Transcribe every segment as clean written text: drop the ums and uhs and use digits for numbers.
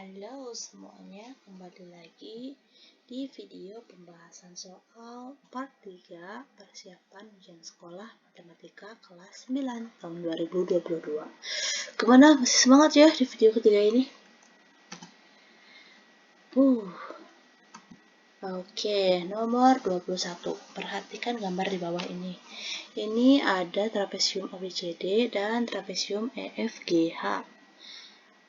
Halo semuanya, kembali lagi di video pembahasan soal part 3 persiapan ujian sekolah matematika kelas 9 tahun 2022. Gimana? Masih semangat ya di video ketiga ini? Oke, nomor 21. Perhatikan gambar di bawah ini. Ini ada trapesium ABCD dan trapesium EFGH.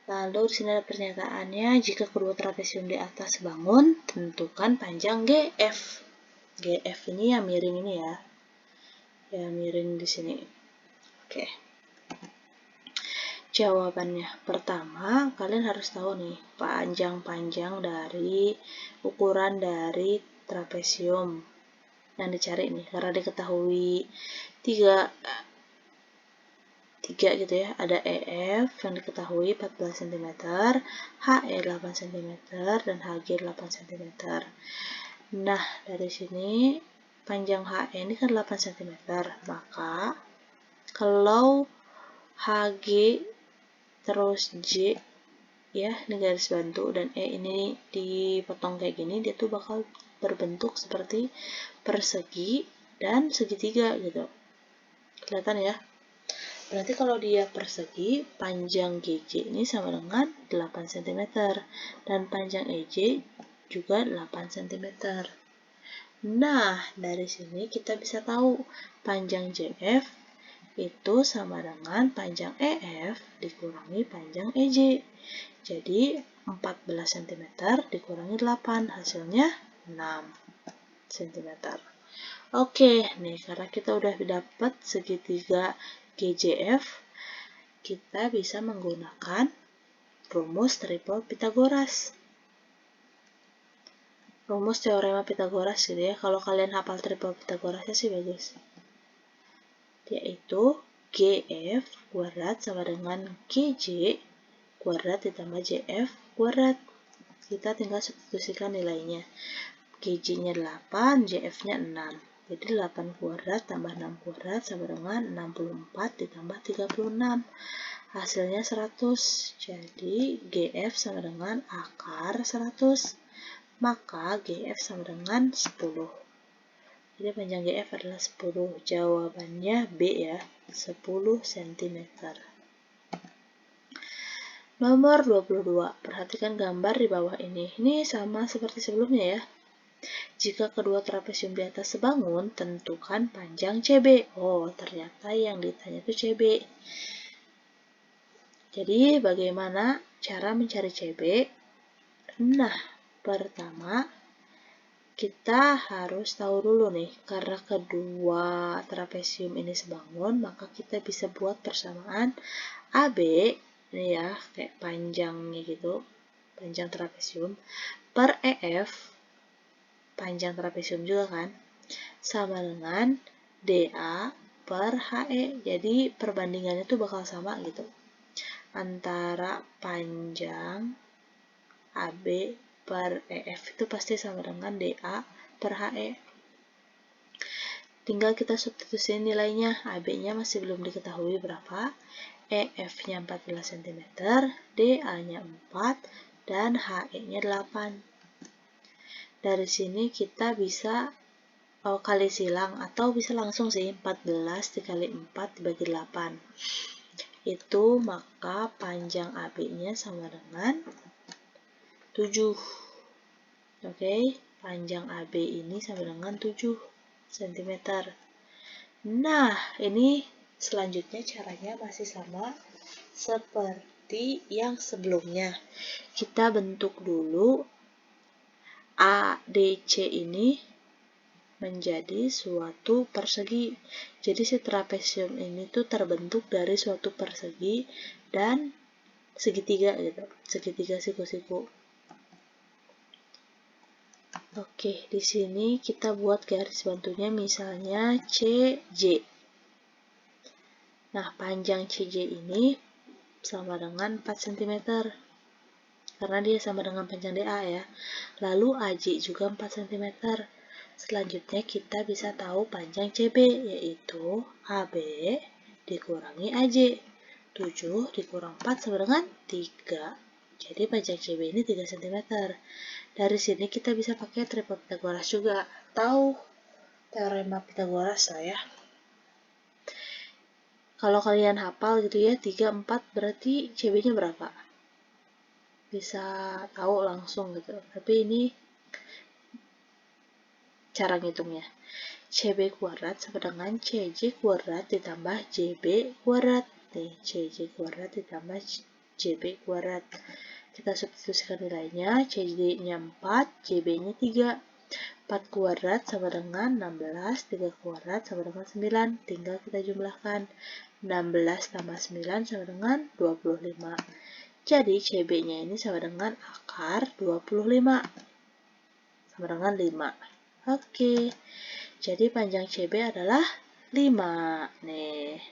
Lalu di sini ada pernyataannya, jika kedua trapesium di atas bangun, tentukan panjang GF. GF ini yang miring ini ya. Ya, miring di sini. Oke. Jawabannya, pertama, kalian harus tahu nih, panjang-panjang dari ukuran dari trapesium yang dicari nih, karena diketahui tiga gitu ya, ada EF yang diketahui 14 cm, HE 8 cm, dan HG 8 cm. Nah, dari sini panjang HE ini kan 8 cm, maka kalau HG terus J ya, ini garis bantu, dan E ini dipotong kayak gini, dia tuh bakal berbentuk seperti persegi dan segitiga gitu. Kelihatan ya? Berarti kalau dia persegi, panjang GJ ini sama dengan 8 cm dan panjang EJ juga 8 cm. Nah, dari sini kita bisa tahu panjang JF itu sama dengan panjang EF dikurangi panjang EJ. Jadi 14 cm dikurangi 8, hasilnya 6 cm. Oke, nih karena kita udah dapat segitiga GJF, kita bisa menggunakan rumus triple Pythagoras. Rumus teorema Pythagoras gitu ya. Kalau kalian hafal triple Pythagorasnya sih bagus. Yaitu GF kuadrat sama dengan GJ kuadrat ditambah JF kuadrat. Kita tinggal substitusikan nilainya. GJ-nya 8, JF-nya 6. Jadi 8 kuadrat tambah 6 kuadrat sama dengan 64 ditambah 36. Hasilnya 100. Jadi GF sama dengan akar 100. Maka GF sama dengan 10. Jadi panjang GF adalah 10. Jawabannya B ya, 10 cm. Nomor 22. Perhatikan gambar di bawah ini. Ini sama seperti sebelumnya ya. Jika kedua trapesium di atas sebangun, tentukan panjang CB. Oh, ternyata yang ditanya itu CB. Jadi, bagaimana cara mencari CB? Nah, pertama, kita harus tahu dulu nih, karena kedua trapesium ini sebangun, maka kita bisa buat persamaan AB, ini ya, kayak panjangnya gitu, panjang trapesium, per EF, panjang trapesium juga kan, sama dengan DA per HE. Jadi perbandingannya tuh bakal sama gitu, antara panjang AB per EF itu pasti sama dengan DA per HE. Tinggal kita substitusikan nilainya. AB-nya masih belum diketahui berapa, EF-nya 14 cm, DA-nya 4, dan HE-nya 8. Dari sini kita bisa kali silang atau bisa langsung sih, 14 dikali 4 dibagi 8. Itu maka panjang AB-nya sama dengan 7. Oke, panjang AB ini sama dengan 7 cm. Nah, ini selanjutnya caranya masih sama seperti yang sebelumnya. Kita bentuk dulu ADC ini menjadi suatu persegi. Jadi si trapesium ini tuh terbentuk dari suatu persegi dan segitiga gitu, segitiga siku-siku. Oke, di sini kita buat garis bantunya misalnya CJ. Nah, panjang CJ ini sama dengan 4 cm. Karena dia sama dengan panjang DA ya. Lalu AJ juga 4 cm. Selanjutnya kita bisa tahu panjang CB, yaitu AB dikurangi AJ. 7 dikurang 4 sama dengan 3. Jadi panjang CB ini 3 cm. Dari sini kita bisa pakai tripod Pitagoras juga, atau teorema Pitagoras lah ya. Kalau kalian hafal gitu ya, 3, 4 berarti CB-nya berapa? Bisa tahu langsung gitu. Tapi ini cara ngitungnya. CB kuadrat sama dengan CJ kuadrat ditambah JB kuadrat. Nih, CJ kuadrat ditambah JB kuadrat. Kita substitusikan nilainya, CJ-nya 4, JB-nya 3. 4 kuadrat sama dengan 16, 3 kuadrat sama dengan 9. Tinggal kita jumlahkan. 16 tambah 9 sama dengan 25. Jadi CB-nya ini sama dengan akar 25. Sama dengan 5. Oke. Jadi panjang CB adalah 5. Nih.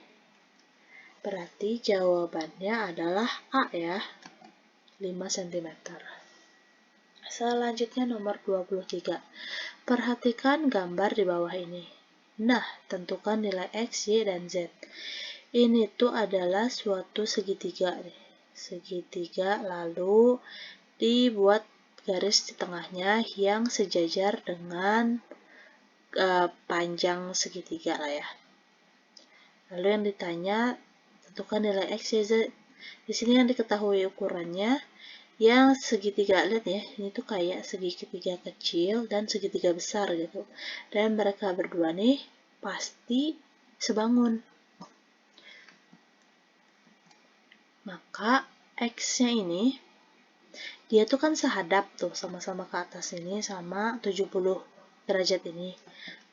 Berarti jawabannya adalah A ya. 5 cm. Selanjutnya nomor 23. Perhatikan gambar di bawah ini. Nah, tentukan nilai X, Y, dan Z. Ini tuh adalah suatu segitiga nih. Segitiga lalu dibuat garis di tengahnya yang sejajar dengan panjang segitiga lah ya. Lalu yang ditanya, tentukan nilai X, Y, Z. Di sini yang diketahui ukurannya, yang segitiga, lihat ya, ini tuh kayak segitiga kecil dan segitiga besar gitu. Dan mereka berdua nih pasti sebangun. Maka X-nya ini, dia tuh kan sehadap tuh, sama-sama ke atas ini sama 70 derajat ini.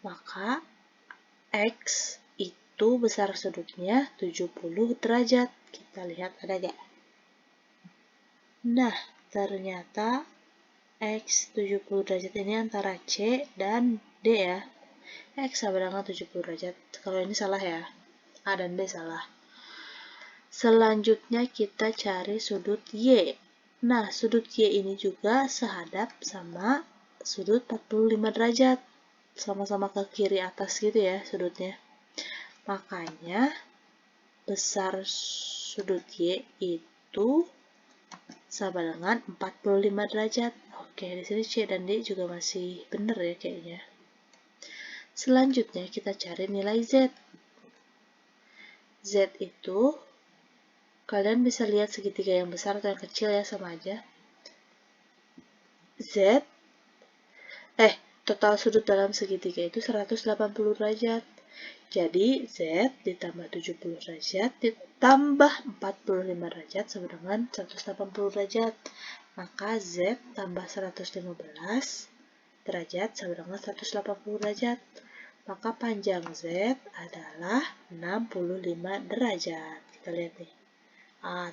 Maka X itu besar sudutnya 70 derajat. Kita lihat ada gak? Nah, ternyata X 70 derajat ini antara C dan D ya. X sama dengan 70 derajat. Kalau ini salah ya. A dan B salah. Selanjutnya kita cari sudut Y. Nah, sudut Y ini juga sehadap sama sudut 45 derajat. Sama-sama ke kiri atas gitu ya sudutnya. Makanya besar sudut Y itu sama dengan 45 derajat. Oke, di sini C dan D juga masih benar ya kayaknya. Selanjutnya kita cari nilai Z. Z itu kalian bisa lihat segitiga yang besar atau yang kecil ya, sama aja. Total sudut dalam segitiga itu 180 derajat. Jadi Z ditambah 70 derajat ditambah 45 derajat sama dengan 180 derajat. Maka Z tambah 115 derajat sama dengan 180 derajat. Maka panjang Z adalah 65 derajat. Kita lihat nih.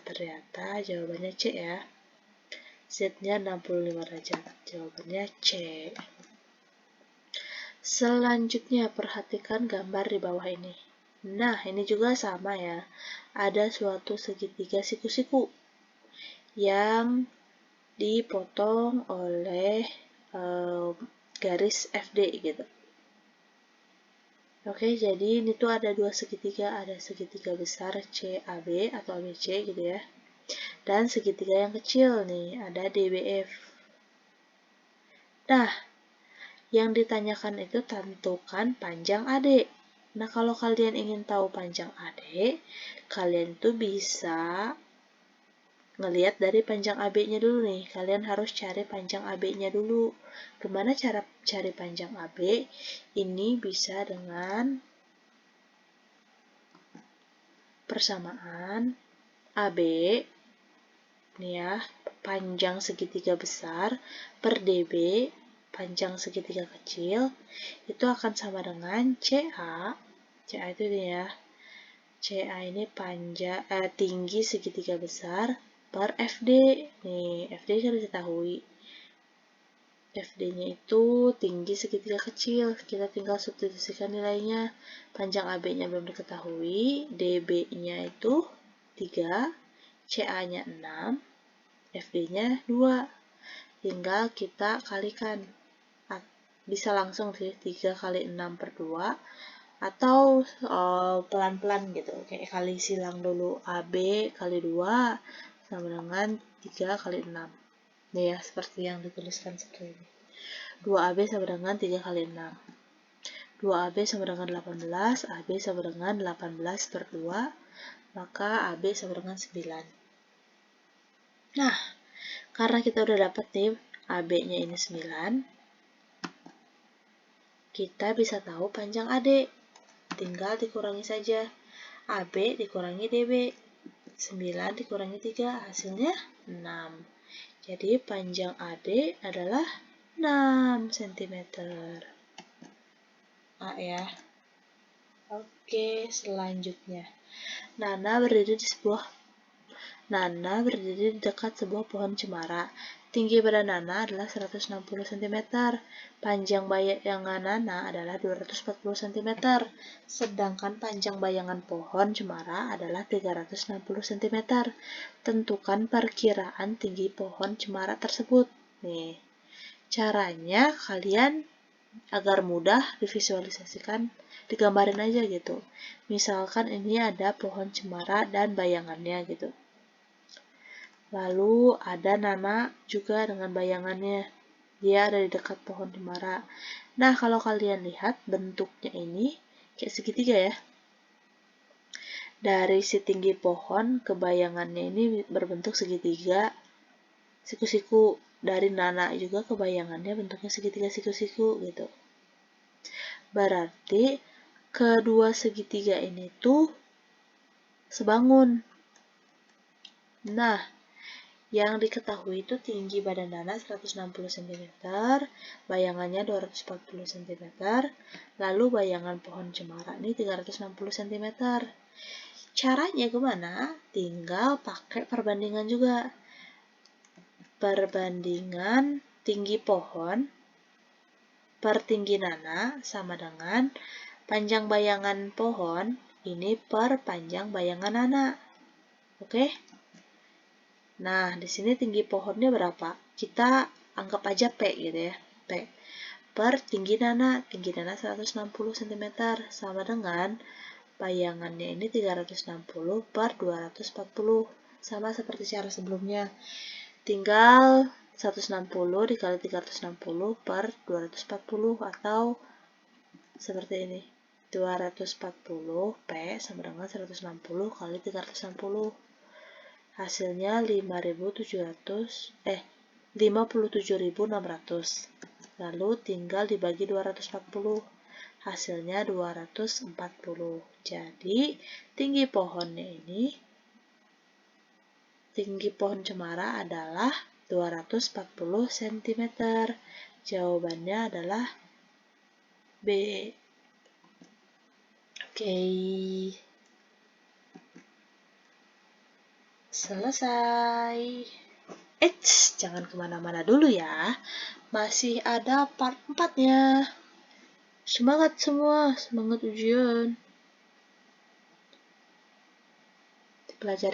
Ternyata jawabannya C ya. Z-nya 65 derajat. Jawabannya C. Selanjutnya, perhatikan gambar di bawah ini. Nah, ini juga sama ya. Ada suatu segitiga siku-siku yang dipotong oleh garis FD gitu. Oke, jadi ini tuh ada dua segitiga. Ada segitiga besar CAB atau ABC gitu ya. Dan segitiga yang kecil nih, ada DBF. Nah, yang ditanyakan itu tentukan panjang AD. Nah, kalau kalian ingin tahu panjang AD, kalian tuh bisa ngelihat dari panjang AB-nya dulu nih. Kalian harus cari panjang AB-nya dulu. Gimana cara cari panjang AB? Ini bisa dengan persamaan AB, nih ya, panjang segitiga besar per DB, panjang segitiga kecil, itu akan sama dengan CA. CA itu nih ya. CA ini tinggi segitiga besar per FD. Nih, FD kan diketahui. FD-nya itu tinggi segitiga kecil. Kita tinggal substitusikan nilainya. Panjang AB-nya belum diketahui. DB-nya itu 3. CA-nya 6. FD-nya 2. Tinggal kita kalikan. Bisa langsung sih 3 kali 6 per 2 atau pelan-pelan gitu, kayak kali silang dulu AB kali 2 sama dengan 3 kali 6. Nih ya, seperti yang dituliskan seperti ini. 2AB sama dengan 3 kali 6. 2AB sama dengan 18, AB sama dengan 18 per 2, maka AB sama dengan 9. Nah, karena kita udah dapat nih AB-nya ini 9, kita bisa tahu panjang AD. Tinggal dikurangi saja. AB dikurangi DB. 9 dikurangi 3, hasilnya 6. Jadi panjang AD adalah 6 cm. A ya. Oke, selanjutnya. Nana berdiri di dekat sebuah pohon cemara. Tinggi badan Nana adalah 160 cm. Panjang bayangan Nana adalah 240 cm. Sedangkan panjang bayangan pohon cemara adalah 360 cm. Tentukan perkiraan tinggi pohon cemara tersebut. Nih, caranya kalian agar mudah divisualisasikan, digambarin aja gitu. Misalkan ini ada pohon cemara dan bayangannya gitu. Lalu ada Nana juga dengan bayangannya. Dia ada di dekat pohon cemara. Nah, kalau kalian lihat bentuknya ini kayak segitiga ya. Dari si tinggi pohon ke bayangannya ini berbentuk segitiga. Siku-siku dari Nana juga ke bayangannya bentuknya segitiga siku-siku gitu. Berarti kedua segitiga ini tuh sebangun. Nah, yang diketahui itu tinggi badan Nana 160 cm, bayangannya 240 cm, lalu bayangan pohon cemara ini 360 cm. Caranya gimana? Tinggal pakai perbandingan juga. Perbandingan tinggi pohon per tinggi Nana sama dengan panjang bayangan pohon ini per panjang bayangan Nana. Oke? Nah, di sini tinggi pohonnya berapa? Kita anggap aja P gitu ya. P per tinggi Nana 160 cm sama dengan bayangannya ini 360 per 240. Sama seperti cara sebelumnya. Tinggal 160 dikali 360 per 240 atau seperti ini. 240 P sama dengan 160 kali 360. Hasilnya 57.600. Lalu tinggal dibagi 240. Hasilnya 240. Jadi, tinggi pohon cemara adalah 240 cm. Jawabannya adalah B. Oke. Selesai. Jangan kemana-mana dulu ya. Masih ada part 4-nya. Semangat semua, semangat ujian. Dipelajari.